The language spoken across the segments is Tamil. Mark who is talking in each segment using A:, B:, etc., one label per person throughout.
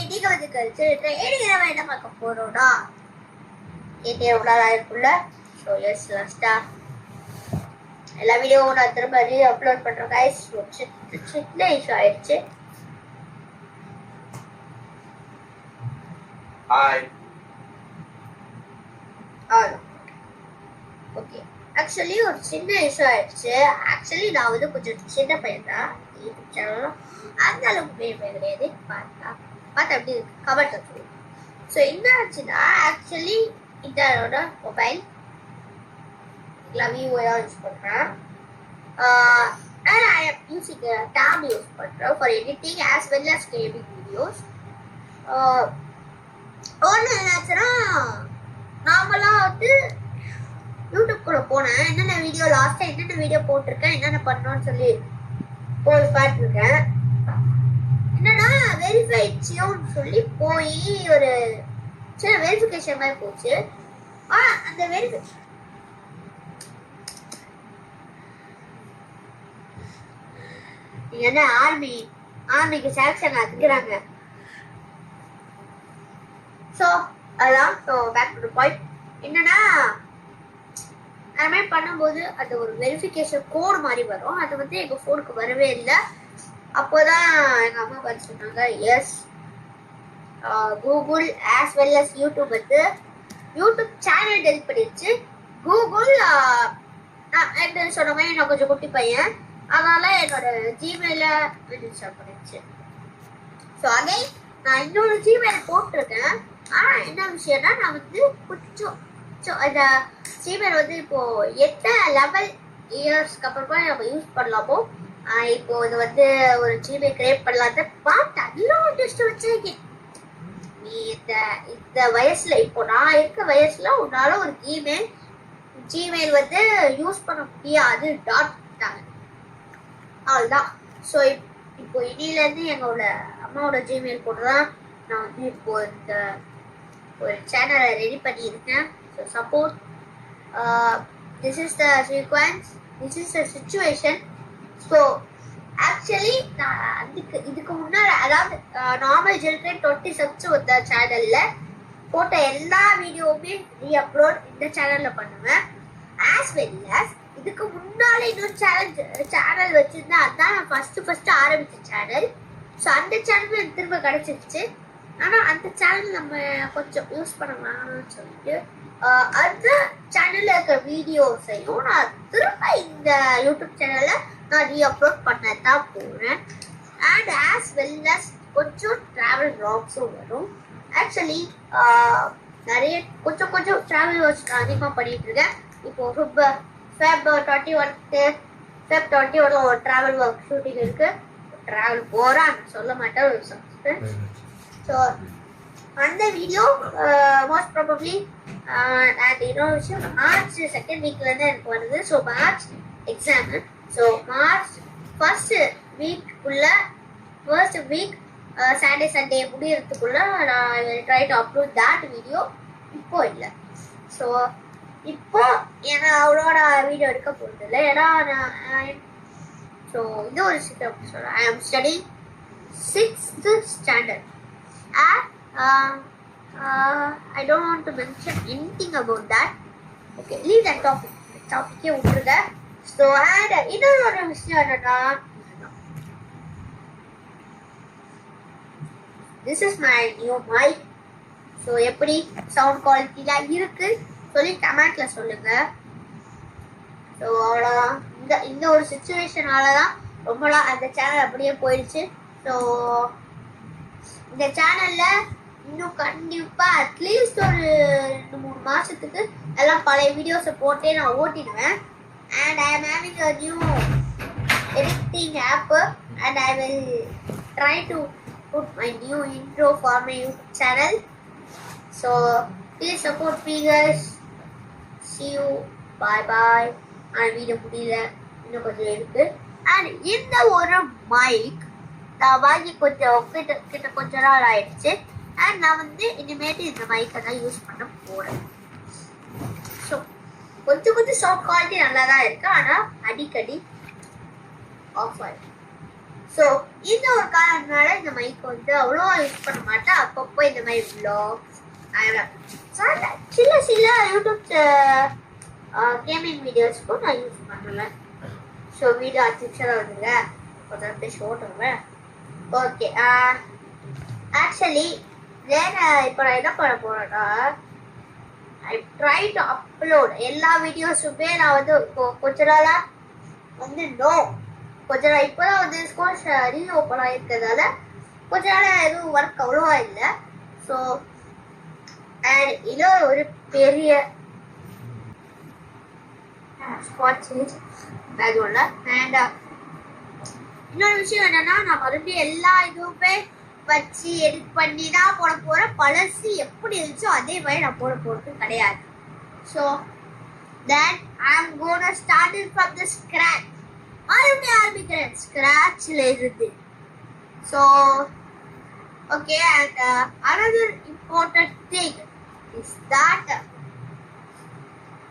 A: இன்னைக்கு வந்து ட்ரேடிங் நம்ம என்ன பார்க்க போறோம்னா கேட்டே எவ்வளோ இருக்குல்ல. ஸோ எஸ் லாஸ்டா எல்லா வீடியோவும் நான் திரும்ப அப்லோட் பண்றேன் கைஸ். சின்ன இஷ்யூ ஆயிடுச்சு. ஓகே, ஆக்சுவலி ஒரு சின்ன இஷ்யூ ஆயிடுச்சு. ஆக்சுவலி நான் வந்து கொஞ்சம் சின்ன பையன் தான், யூடியூப் சேனலும் அந்த அளவுக்கு பெரிய பையன் கிடையாது. பார்த்தா எப்படி இருக்கு கமெண்ட் சொல்லுங்க. ஸோ என்ன ஆச்சுன்னா, ஆக்சுவலி இதோட மொபைல் விவோ யூஸ் பண்ணுறேன். and I am using a tab use பண்ணுறேன் for editing as well as gaming videos. ஒன்று என்னாச்சுன்னா, நார்மலாக வந்து யூடியூப்குள்ளே போனேன். என்னென்ன வீடியோ லாஸ்ட்டாக என்னென்ன வீடியோ போட்டிருக்கேன், என்னென்ன பண்ணோன்னு சொல்லி போய் பார்த்துருக்கேன். என்னன்னா வெரிஃபைச்சியோன்னு சொல்லி போய் ஒரு சின்ன வெரிஃபிகேஷன் மாதிரி போச்சு. அந்த வெரிஃபிகேஷன் என்ன ஆர்மிக்கு செலக்ஷன் ஆக்குறாங்க. ஸோ அதான். ஸோ பேக் டு பாயிண்ட் என்னன்னா, அது மாதிரி பண்ணும்போது அது ஒரு வெரிஃபிகேஷன் கோட் மாதிரி வரும். அது வந்து எங்கள் ஃபோனுக்கு வரவே இல்லை. அப்போதான் எங்கள் அம்மா பார்த்து சொன்னாங்க, yes Google as well as YouTube வந்து யூடியூப் சேனல் டெலிட் பண்ணிடுச்சு. கூகுள் சொன்ன மாதிரி நான் கொஞ்சம் குட்டி பையன், அதனால என்னோட ஜிமெயில இன்ஸ்டால் பண்ணிடுச்சு. ஸோ அதே நான் இன்னொரு ஜிமெயில் போட்டிருக்கேன். ஆனால் என்ன விஷயம்னா, நான் வந்து கொஞ்சம் இந்த ஜிமெயில் வந்து இப்போ 11 இயர்ஸ்க்கு அப்புறமா நம்ம யூஸ் பண்ணலாமோ. இப்போ இது வந்து ஒரு ஜிமெயில் கிரியேட் பண்ணலான்னு பார்த்து அதில் டெஸ்ட் வச்சிருக்கேன். நீ இந்த வயசுல, இப்போ நான் இருக்க வயசுல உன்னால ஒரு ஜிமெயில் வந்து யூஸ் பண்ண முடியாது அவ்வளோதான். ஸோ இப்போ இனியிலேருந்து எங்களோட அம்மாவோட ஜிமெயில் போட்டு தான் நான் வந்து இப்போ இந்த ஒரு சேனலை ரெடி பண்ணியிருக்கேன். So support. This is the sequence, this is the situation. So actually நான் இதுக்கு முன்னாடி, அதாவது நார்மல் ஜென்ரேட் 20 சப்ஸ் வந்த சேனலில் போட்ட எல்லா வீடியோவுமே ரீஅப்லோட் இந்த சேனலில் பண்ணுவேன். ஆஸ் வெல் ஆஸ் இதுக்கு முன்னால இன்னொரு சேனல் வச்சிருந்தேன். அதுதான் நான் ஃபர்ஸ்ட் ஆரம்பிச்ச சேனல். ஸோ அந்த சேனல் எனக்கு திரும்ப கிடைச்சிருச்சு. ஆனால் அந்த சேனல் நம்ம கொஞ்சம் யூஸ் பண்ணலாம்னு சொல்லிட்டு அந்த சேனல்ல இருக்கிற வீடியோஸையும் நான் திரும்ப இந்த யூடியூப் சேனல்ல நான் ரீஅப்லோட் பண்ண தான் போறேன். அண்ட் ஆஸ் வெல் அஸ் கொஞ்சம் ட்ராவல் வ்ளாக்ஸும் வரும். ஆக்சுவலி நிறைய கொஞ்சம் ட்ராவல் வ்ளாக்ஸ் நான் அதிகமாக பண்ணிட்டு இருக்கேன். இப்போ Feb 21 ஒரு ட்ராவல் ஒர்க் ஷூட்டிங் இருக்கு. ட்ராவல் போறான்னு சொல்ல மாட்டேன், ஒரு சஸ்பென்ஸ். ஸோ அந்த வீடியோ மோஸ்ட் ப்ராபப்ளி அண்ட் இன்னொரு விஷயம், மார்ச் செகண்ட் வீக்லேருந்து எனக்கு வருது. So March exam. So March first week Saturday Sunday முடியறதுக்குள்ள நான் try to upload that video. இப்போ இல்லை. ஸோ இப்போ ஏன்னா அவ்வளோட வீடியோ எடுக்க போகிறது இல்லை. ஏன்னா ஸோ இது ஒரு சொல்கிறேன். ஐ ஆம் study 6th standard. I don't want to mention anything about that. Okay, leave that டாபிக்கே விட்டுருங்க. ஸோ அண்ட் இன்னொரு விஷயம் என்னன்னா, this is my new mic. So எப்படி சவுண்ட் குவாலிட்டிலாம் இருக்கு சொல்லி கமெண்ட்ல சொல்லுங்க. ஸோ அவ்வளோதான். இந்த ஒரு சுச்சுவேஷனால தான் ரொம்ப நாள் அந்த சேனல் அப்படியே போயிடுச்சு. ஸோ இந்த சேனல்ல இன்னும் கண்டிப்பா அட்லீஸ்ட் ஒரு 2-3 மாசத்துக்கு எல்லாம் பழைய வீடியோஸை போட்டே நான் ஓட்டிடுவேன். And I am having a new editing app and I will try to put my new intro for my YouTube channel. So please support me guys. See you. Bye. Video முடியல, இன்னும் கொஞ்சம் இருக்கு. அண்ட் இந்த ஒரு மைக் நான் வாங்கி கொஞ்ச நாள் ஆயிடுச்சு. அண்ட் நான் வந்து இனிமேட்டு இந்த மைக்கை தான் யூஸ் பண்ண போறேன். ஸோ கொஞ்சம் சவுண்ட் குவாலிட்டி நல்லா தான் இருக்கு, ஆனால் அடிக்கடி ஆஃப் ஆயிடும். ஸோ இந்த ஒரு காரணத்தினால இந்த மைக் வந்து அவ்வளோ யூஸ் பண்ண மாட்டேன். அப்பப்போ இந்த மாதிரி vlogs சில யூடியூப் கேமிங் வீடியோஸ்க்கும் நான் யூஸ் பண்ணுவேன். ஸோ வீடியோ 5 நிமிஷம் தான் வருதுங்க, கொஞ்சம் அப்படியே ஷோட்டுருவேன். ஓகே, ஆக்சுவலி இப்போ நான் என்ன பண்ண போறேன்னா, ஐ ட்ரை டு அப்லோட் எல்லா வீடியோஸுமே. நான் வந்து கொஞ்ச நாளா வந்து கொஞ்ச நாள் இப்போதான் வந்து ஸ்கூல் ரீ ஓப்பன் ஆகிருக்கிறதால கொஞ்ச நாள் எதுவும் ஒர்க் அவ்வளோவா இல்லை. ஸோ அண்ட் இன்னும் ஒரு பெரிய ஸ்பாட் சேஞ்ச் பேக்ரவுண்ட்ல. அண்ட் இன்னொரு விஷயம் என்னன்னா, நான் மறுபடியும் எல்லா இதுவுமே வச்சு எடிட் பண்ணி தான் போட போறேன். பழசு எப்படி இருந்துச்சோ அதே மாதிரி நான் போட போறது கிடையாது. So then I am gonna start it from the scratch. மறுபடியும் ஆரம்பிக்கிறேன் ஸ்கிராச்ல இருந்து. So okay, and another important thing is that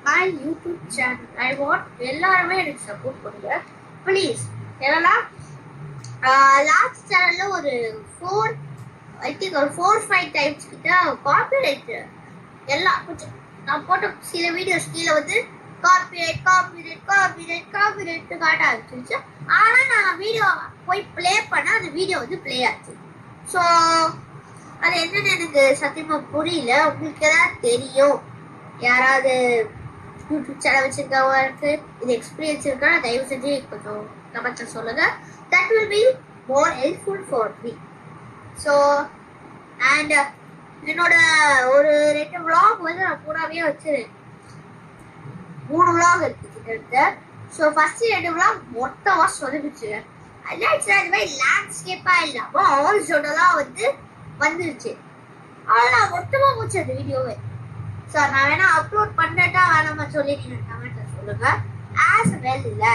A: my YouTube channel, I want எல்லாருமே எனக்கு சப்போர்ட் பண்ணுங்க ப்ளீஸ். ஏன்னா லாஸ்ட் சேனல்ல ஒரு 4-5 டைம்ஸ் கிட்ட காப்பிரைட் எல்லாம் கொஞ்சம் நான் போட்ட சில வீடியோஸ் கீழே வந்து காப்பிரைட் காட்ட ஆரம்பிச்சிருச்சு. ஆனா நான் வீடியோ போய் பிளே பண்ண அந்த வீடியோ வந்து பிளே ஆச்சு. ஸோ அது என்னன்னு எனக்கு சத்தியமா புரியல. உங்களுக்கு ஏதாவது தெரியும், யாராவது யூடியூப் சேனல் வச்சிருக்கவங்களுக்கு இது எக்ஸ்பீரியன்ஸ் இருக்கா, தயவு செஞ்சு கொஞ்சம் கமெண்ட்ல சொல்லுங்க. That will be more helpful for me. So and என்னோட ஒரு 2 vlog வந்து நான் பூராவே வச்சிருக்கேன். 3 vlog எடுத்துக்கிட்டு. ஸோ ஃபர்ஸ்ட் 2 vlog மொத்தமா சொதப்பிச்சு. அது மாதிரி லேண்ட்ஸ்கேப்பா இல்லாம ஆல் ஜோனெல்லாம் வந்து வந்துருச்சு. ஆனால் மொத்தமா போச்சு அந்த வீடியோவே. ஸோ நான் வேணா அப்லோட் பண்ணட்டா வேணாமா சொல்லி நீங்க கமெண்ட்ல சொல்லுங்க. ஆஸ் வெல் இல்ல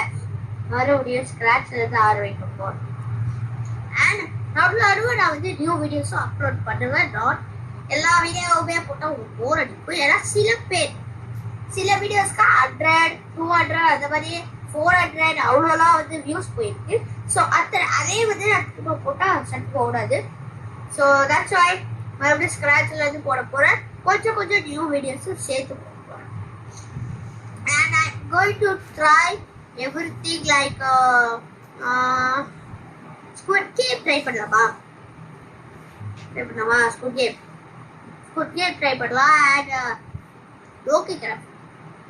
A: மறுபடியும் ஸ்கிராச்ல இருந்து ஆரம்பிக்க போறேன். அண்ட் நடுவு நான் வந்து நியூ வீடியோஸும் அப்லோட் பண்ணுவேன். நாட் எல்லா வீடியோவுமே போட்டால் உங்களுக்கு போர் அடிக்கும். ஏன்னா சில வீடியோஸ்க்கு 100-200 அந்த மாதிரி 400 அவ்வளோலாம் வந்து வியூஸ் போயிருக்கு. ஸோ அதே வந்து நான் திரும்ப போட்டால் சட்டுக்கு ஓடாது. ஸோ தட்ஸ் வை மறுபடியும் ஸ்கிராச்ல இருந்து போட போறேன். கொஞ்சம் நியூ வீடியோஸும் சேர்த்து போட போறேன். And I am going to try everything like Squid Game try பண்ணலாமா? Squid Game ட்ரை பண்ணலாம். அண்ட் லோக்கி கிராஃப்ட்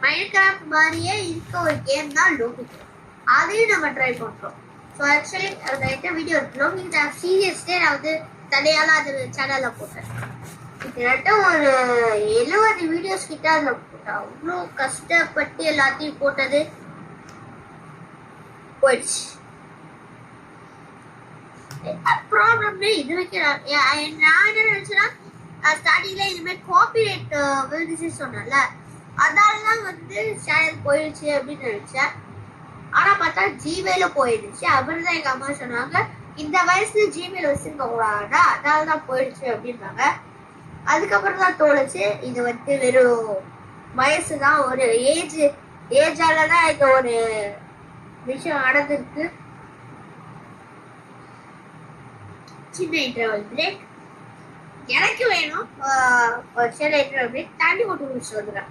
A: மைன்கிராஃப்ட் மாதிரியே இருக்க ஒரு கேம் தான் லோக்கி கிராஃப்ட், அதையும் நம்ம ட்ரை பண்றோம். ஸோ ஆக்சுவலி அந்த வீடியோ லோக்கி கிராஃப்ட் சீரியஸ்டே நான் வந்து தனியால அது சேனல்ல போட்டேன். கிட்டத்தட்ட ஒரு 70 வீடியோஸ் கிட்ட அதில் போட்டேன். அவ்வளோ கஷ்டப்பட்டு எல்லாத்தையும் போட்டது போயிடுச்சு. ப்ராப்ளம்னே இது வரைக்கும் நான் என்ன நினைச்சேன்னா, ஸ்டார்டிங்ல இதுமாதிரி காப்பிரைட் விழுந்துச்சு சொன்னல, அதனாலதான் வந்து சேனல் போயிடுச்சு அப்படின்னு நினைச்சேன். ஆனா பார்த்தா ஜிமெயில போயிடுச்சு. அப்படிதான் எங்க அம்மா சொன்னாங்க, இந்த வயசுல ஜிமெயில் வச்சிருக்க கூடாதா, அதனாலதான் போயிடுச்சு அப்படின்னாங்க. அதுக்கப்புறம் தான் தோணுச்சு இது வந்து வெறும் வயசுதான், ஒரு ஏஜாலதான் இந்த ஒரு விஷயம் நடந்திருக்கு. சின்ன இன்டர்வல் பிரேக் எனக்கு வேணும். ஒரு சின்ன இன்டர்வல் பிரேக் தாண்டி போட்டு முடிச்சு வந்துடுறேன்.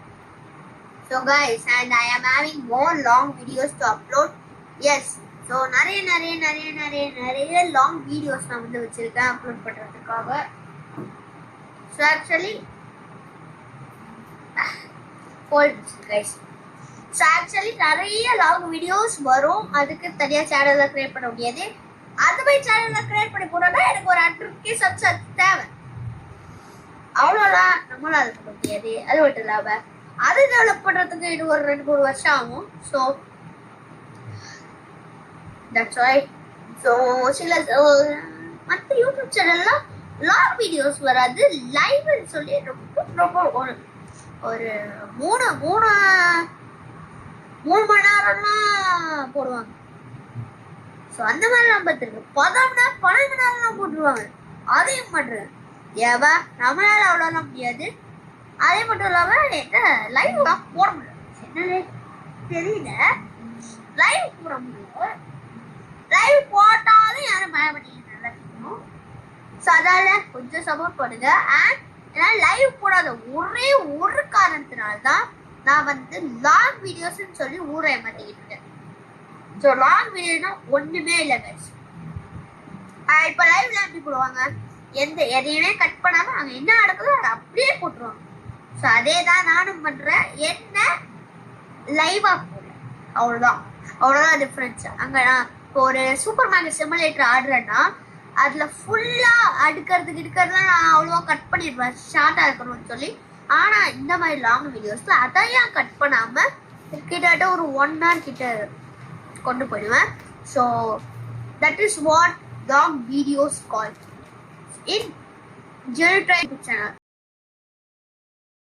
A: So guys, and I am having more long videos to upload. Yes, so நிறைய long videos நான் வந்து வச்சிருக்கேன் அப்லோட் பண்றதுக்காக. So actually guys, so actually நிறைய long videos வரும். அதுக்கு தனியா சேனல்ல கிரியேட் பண்ண முடியாது. அது மாதிரி சேனல்ல கிரியேட் பண்ணி போறோம்னா எனக்கு ஒரு 100K சப்ஸ்கிரைபர் தேவை. அவ்வளோதான், நம்மளால அது பண்ண முடியாது. அது மட்டும் இல்லாம அது டெவலப் பண்றதுக்கு இது ஒரு 2-3 வருஷம் ஆகும். So that's why. ஸோ சில மற்ற யூடியூப் சேனல்லாம் லாங் வீடியோஸ் வராது, லைவ்னு சொல்லி ரொம்ப ஒரு 3 மணி நேரம்லாம் போடுவாங்க. ஸோ அந்த மாதிரிலாம் பார்த்துருக்கு. 12 மணி நேரம்லாம் போட்டுருவாங்க. அதையும் பண்றேன் ஏவா, நம்மளால அவ்வளோலாம் முடியாது. அதே மட்டும் இல்லாம என்ன லைவ் போட முடியல, என்னன்னு தெரியல. லைவ் போட முடியல. லைவ் போட்டாலும் ஸோ அதால கொஞ்சம் சப்போர்ட் பண்ணுங்க. அண்ட் ஏன்னா லைவ் போடாத ஒரே ஒரு காரணத்தினால்தான் நான் வந்து லாங் வீடியோஸ்ன்னு சொல்லி ஊரை ஏமாத்திக்கிட்டு இருக்கேன். ஸோ லாங் வீடியோனா ஒண்ணுமே இல்லை கைஸ். இப்போ லைவ்ல எப்படி போடுவாங்க, எதையுமே கட் பண்ணாம அங்க என்ன நடக்குதோ அதை அப்படியே போட்டுருவாங்க. ஸோ அதே தான் நானும் பண்றேன். என்ன லைவா போடுறேன், அவ்வளோதான் டிஃப்ரென்ஸ். அங்க நான் இப்போ ஒரு சூப்பர் மார்க்கெட் சிமுலேட்டர் ஆடுறேன்னா அதுல ஃபுல்லா அடுக்கிறதுலாம் நான் அவ்வளோவா கட் பண்ணிடுவேன் ஷார்ட்டா இருக்கணும்னு சொல்லி. ஆனா இந்த மாதிரி லாங் வீடியோஸ்ல அதையும் கட் பண்ணாம கிட்டத்தட்ட ஒரு 1 hour கிட்ட கொண்டு போயிடுவேன். So that is what long videos call in gel try channel.